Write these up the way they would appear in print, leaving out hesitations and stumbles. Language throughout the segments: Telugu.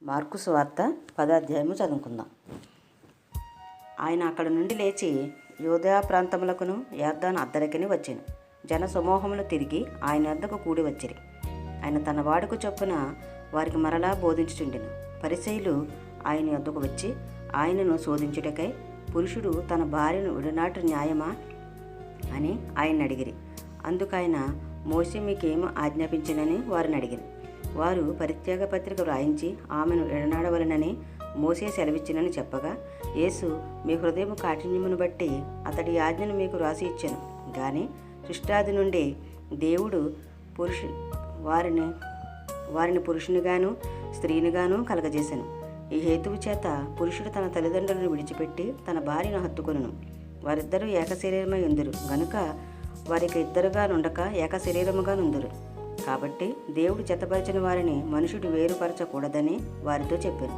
మార్కు సువార్త 10వ అధ్యాయము చదువుకుందాం. ఆయన అక్కడ నుండి లేచి యూదయ ప్రాంతములకును యొర్దాను అద్దరికిని వచ్చెను. జన సమూహములు తిరిగి ఆయన వద్దకు కూడి వచ్చిరి. ఆయన తన వాడుకు చొప్పున వారికి మరలా బోధించుచుండెను. పరిసయ్యులు ఆయన వద్దకు వచ్చి ఆయనను శోధించుటకై, పురుషుడు తన భార్యను విడనాటు న్యాయమా అని ఆయన అడిగిరి. అందుకైన మోషే మీకేమో ఆజ్ఞాపించినని వారిని అడిగిరి. వారు పరిత్యాగ పత్రిక వ్రాయించి ఆమెను ఎడనాడవలనని మోసే సెలవిచ్చినని చెప్పగా, యేసు మీ హృదయం కాఠిన్యమును బట్టి అతడి ఆజ్ఞను మీకు రాసి ఇచ్చాను. కానీ సృష్టాది నుండి దేవుడు వారిని పురుషునిగాను స్త్రీనిగాను కలగజేశాను. ఈ హేతువు చేత పురుషుడు తన తల్లిదండ్రులను విడిచిపెట్టి తన భార్యను హత్తుకొనును. వారిద్దరూ ఏక శరీరమై ఉందురు గనుక వారికి ఇద్దరుగా నుండక ఏక శరీరముగా నుందురు. కాబట్టి దేవుడు జతపరిచిన వారిని మనుషుడు వేరుపరచకూడదని వారితో చెప్పాను.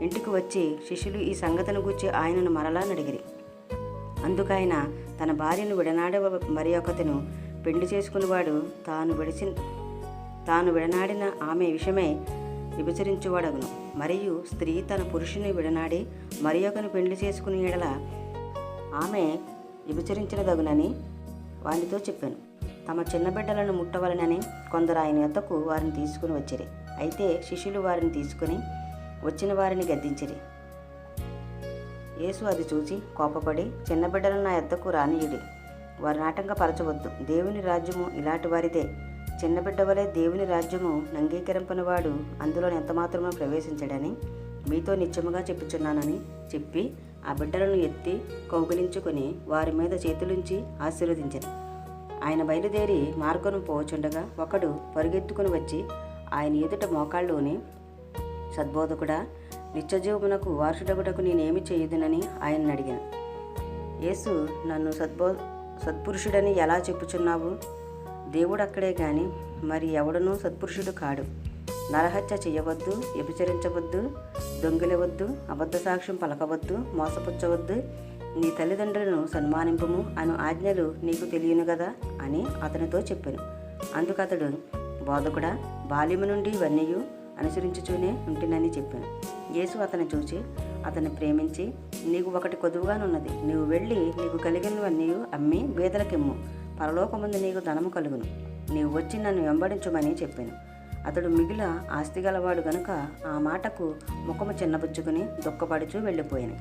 ఇంటికి వచ్చి శిష్యులు ఈ సంగతిని గూర్చి ఆయనను మరలా అడిగిరి. అందుకైన తన భార్యను విడనాడ మరి ఒకతను పెళ్లి చేసుకునేవాడు తాను విడనాడిన ఆమె విషయమై విభచరించువాడగును. మరియు స్త్రీ తన పురుషుని విడనాడి మరి ఒకను పెళ్లి చేసుకుని ఎడల ఆమె విభచరించినదగునని వారితో చెప్పాను. తమ చిన్న బిడ్డలను ముట్టవలనని కొందరు ఆయన యొద్దకు వారిని తీసుకుని వచ్చిరి. అయితే శిష్యులు వారిని తీసుకుని వచ్చిన వారిని గద్దించిరి. యేసు అది చూసి కోపపడి, చిన్న బిడ్డలను నా యొద్దకు రానియుడి, వారిని ఆటంకపరచవద్దు. దేవుని రాజ్యము ఇలాంటి వారిదే. చిన్న బిడ్డ వలె దేవుని రాజ్యము అంగీకరింపనివాడు అందులో ఎంతమాత్రమో ప్రవేశించడని మీతో నిత్యముగా చెప్పుచున్నానని చెప్పి ఆ బిడ్డలను ఎత్తి కౌగిలించుకొని వారి మీద చేతులుంచి ఆశీర్వదించారు. ఆయన బయలుదేరి మార్గను పోచుండగా ఒకడు పరుగెత్తుకుని వచ్చి ఆయన ఎదుట మోకాళ్ళలోని, సద్బోధకుడా, నిత్యజీవమునకు వారసుడగుటకు నేనేమి చేయుదునని ఆయన్ని అడిగాను. యేసు, నన్ను సత్పురుషుడని ఎలా చెప్పుచున్నావు? దేవుడు అక్కడే గాని మరి ఎవడనూ సత్పురుషుడు కాడు. నరహత్య చేయవద్దు, వ్యభిచరించవద్దు, దొంగిలవద్దు, అబద్ధ సాక్ష్యం పలకవద్దు, మోసపుచ్చవద్దు, నీ తల్లిదండ్రులను సన్మానింపుము అను ఆజ్ఞలు నీకు తెలియను కదా అని అతనితో చెప్పాను. అందుకతడు, బోధకుడా, బాల్యము నుండి ఇవన్నీ అనుసరించుచూనే ఉంటునని చెప్పాను. యేసు అతన్ని చూచి అతన్ని ప్రేమించి, నీకు ఒకటి కొదువుగానున్నది. నీవు వెళ్ళి నీకు కలిగినవన్నీ అమ్మి బీదలకిమ్ము, పరలోకమందు నీకు ధనము కలుగును. నీవు వచ్చి నన్ను వెంబడించుమని చెప్పాను. అతడు మిగిలిన ఆస్తి గలవాడు గనుక ఆ మాటకు ముఖము చిన్నబుచ్చుకుని దుఃఖపడుచూ వెళ్ళిపోయాను.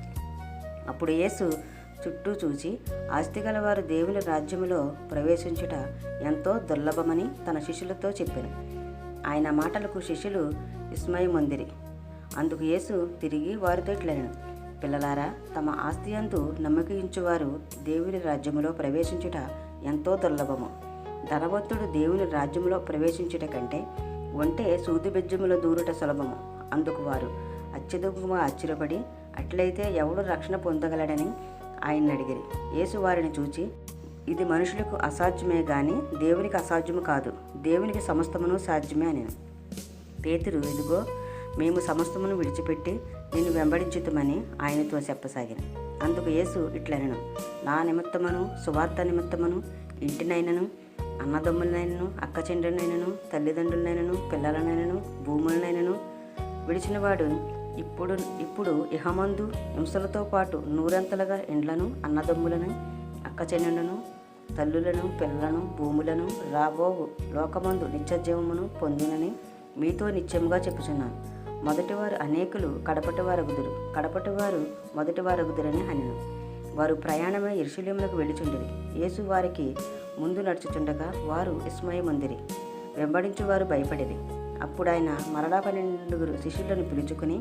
అప్పుడు యేసు చుట్టూ చూచి, ఆస్తి గలవారు దేవుని రాజ్యములో ప్రవేశించుట ఎంతో దుర్లభమని తన శిష్యులతో చెప్పాను. ఆయన మాటలకు శిష్యులు విస్మయమొందిరి. అందుకు యేసు తిరిగి వారితో ఇట్లనెను, పిల్లలారా, తమ ఆస్తి యందు నమ్మకించువారు దేవుని రాజ్యములో ప్రవేశించుట ఎంతో దుర్లభము. ధనవంతుడు దేవుని రాజ్యములో ప్రవేశించుట కంటే ఒంటె సూది బెజ్జములో దూరుట సులభము. అందుకు వారు అత్యధికముగా ఆశ్చర్యపడి, అట్లయితే ఎవడు రక్షణ పొందగలడని ఆయన్ని అడిగిరి. యేసు వారిని చూచి, ఇది మనుషులకు అసాధ్యమే గాని దేవునికి అసాధ్యము కాదు. దేవునికి సమస్తమును సాధ్యమే అనెను. పేతురు, ఇదిగో మేము సమస్తమును విడిచిపెట్టి నిన్ను వెంబడించుతామని ఆయనతో చెప్పసాగిన. అందుకు యేసు ఇట్లనెను, నా నిమిత్తమును, సువార్త నిమిత్తమును, ఇంటినైనను, అన్నదమ్ములనైనను, అక్క చెండ్రులనైనను, తల్లిదండ్రులనైనను, పిల్లలనైనను, భూములనైనను విడిచినవాడు ఇప్పుడు ఇహమందు హింసలతో పాటు నూరంతలుగా ఇండ్లను, అన్నదమ్ములను, అక్క చెల్లెలను, తల్లులను, పిల్లలను, భూములను రాబోవు లోకమందు నిత్యజీవమును పొందినని మీతో నిత్యముగా చెప్పుచున్నాను. మొదటివారు అనేకులు కడపటివారగుదురు, కడపటివారు మొదటివారగుదురని అనెను. వారు ప్రయాణమై యెరూషలేమునకు వెళ్ళుచుండిరి. యేసు వారికి ముందు నడుచుచుండగా వారు విస్మయమొందిరి, వెంబడించువారు భయపడిరి. అప్పుడు ఆయన మరలా 12 శిష్యులను పిలుచుకుని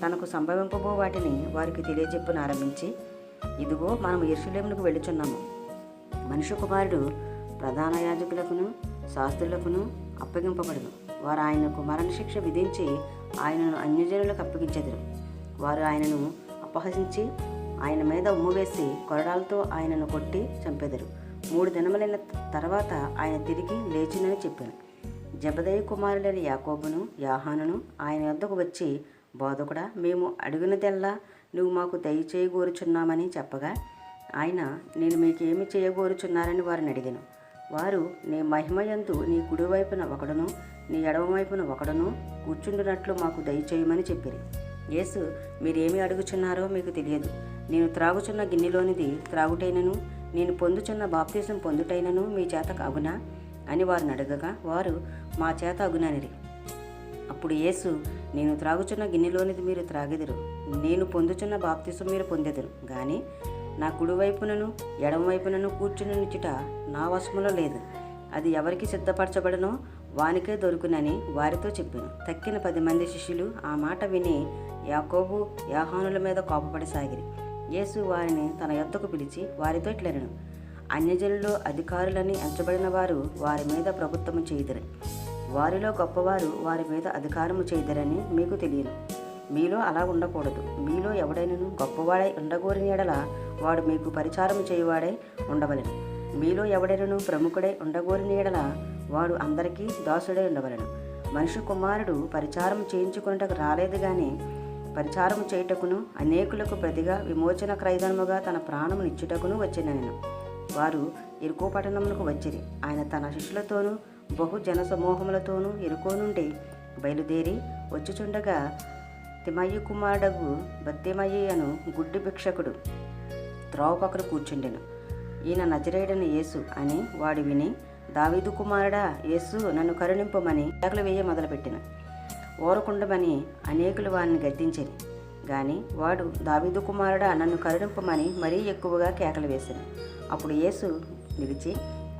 తనకు సంభవింపబో వాటిని వారికి తెలియజెప్పనారంభించి, ఇదిగో మనము యెరూషలేమునకు వెళ్ళుచున్నాము. మనుష్య కుమారుడు ప్రధాన యాజకులకును శాస్త్రులకును అప్పగింపబడును. వారు ఆయనకు మరణశిక్ష విధించి ఆయనను అన్యజనులకు అప్పగించెదరు. వారు ఆయనను అపహసించి ఆయన మీద ఉమ్మువేసి కొరడాలతో ఆయనను కొట్టి చంపెదరు. 3 దినములైన తర్వాత ఆయన తిరిగి లేచినని చెప్పాను. జెబెదయి కుమారులైన యాకోబును యోహానును ఆయన వద్దకు వచ్చి, బోధకుడా, మేము అడిగినదెల్లా నువ్వు మాకు దయచేయగోరుచున్నామని చెప్పగా, ఆయన, నేను మీకేమి చేయగోరుచున్నారని వారిని అడిగాను. వారు, నీ మహిమయందు నీ కుడివైపున ఒకడును నీ ఎడమవైపున ఒకడును కూర్చుండునట్లు మాకు దయచేయమని చెప్పిరి. యేసు, మీరేమి అడుగుచున్నారో మీకు తెలియదు. నేను త్రాగుచున్న గిన్నెలోనిది త్రాగుటైనను, నేను పొందుచున్న బాప్తీసం పొందుటైనను మీ చేత అగునా అని వారిని అడగగా వారు, మా చేత అగుననిరి. అప్పుడు యేసు, నేను త్రాగుచున్న గిన్నెలోనిది మీరు త్రాగెదరు, నేను పొందుచున్న బాప్తీసం మీరు పొందెదరు. కానీ నా కుడివైపునను ఎడమవైపునను కూర్చుని నిచ్చుట నా వశములో లేదు. అది ఎవరికి సిద్ధపరచబడనో వానికే దొరుకునని వారితో చెప్పాను. తక్కిన 10 మంది శిష్యులు ఆ మాట విని యాకోబు యోహానుల మీద కోపపడసాగిరి. యేసు వారిని తన యొద్దకు పిలిచి వారితో ఇట్లనెను, అన్యజనుల్లో అధికారులని ఎంచబడిన వారు వారి మీద ప్రభుత్వము చేయుదురు, వారిలో గొప్పవారు వారి మీద అధికారము చేయుదురని మీకు తెలియను. మీలో అలా ఉండకూడదు. మీలో ఎవడైనను గొప్పవాడై ఉండగోరిన యెడల వాడు మీకు పరిచారము చేయువాడై ఉండవలెను. మీలో ఎవడైనను ప్రముఖుడై ఉండగోరిన యెడల వాడు అందరికీ దాసుడై ఉండవలెను. మనిషి కుమారుడు పరిచారం చేయించుకున్నటకు రాలేదు గాని పరిచారము చేయుటకును అనేకులకు ప్రతిగా విమోచన క్రయధనముగా తన ప్రాణమునిచ్చుటకును వచ్చినెను. వారు ఎరుకో పట్టణమునకు వచ్చిరి. ఆయన తన శిష్యులతోనూ బహు జనసమూహములతోనూ ఎరుకో నుండి బయలుదేరి వచ్చుచుండగా తిమయి కుమారుడగు బత్తెమయి అను గుడ్డి భిక్షకుడు త్రోవ పక్కన కూర్చుండెను. ఈయన నజరేయుడైన యేసు అని వాడు విని, దావీదు కుమారుడా యేసు, నన్ను కరుణింపమని కేకలు వేయ మొదలుపెట్టిన. ఓరకుండమని అనేకులు వారిని గద్దించిరి. గాని వాడు, దావీదు కుమారుడా నన్ను కరుణింపమని మరీ ఎక్కువగా కేకలు వేసిన. అప్పుడు యేసు నిలిచి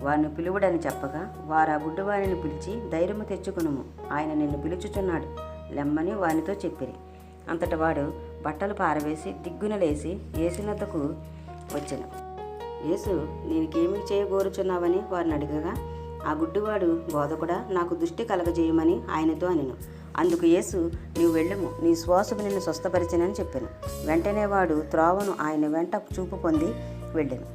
వారిని పిలువుడని చెప్పగా వారు ఆ గుడ్డివారిని పిలిచి, ధైర్యము తెచ్చుకునుము, ఆయన నిన్ను పిలుచుచున్నాడు, లెమ్మని వానితో చెప్పిరి. అంతట వాడు బట్టలు పారవేసి దిగ్గున లేచి యేసునద్దకు వచ్చెను. యేసు, నేనుకేమి చేయగోరుచున్నావని వారిని అడగగా ఆ గుడ్డివాడు, బోధకుడా, నాకు దృష్టి కలగజేయమని ఆయనతో అనెను. అందుకు యేసు, నీవు వెళ్ళుము, నీ శ్వాసము నిన్ను స్వస్థపరిచెనని చెప్పెను. వెంటనే వాడు త్రోవను ఆయన వెంట చూపు పొంది వెళ్ళెను.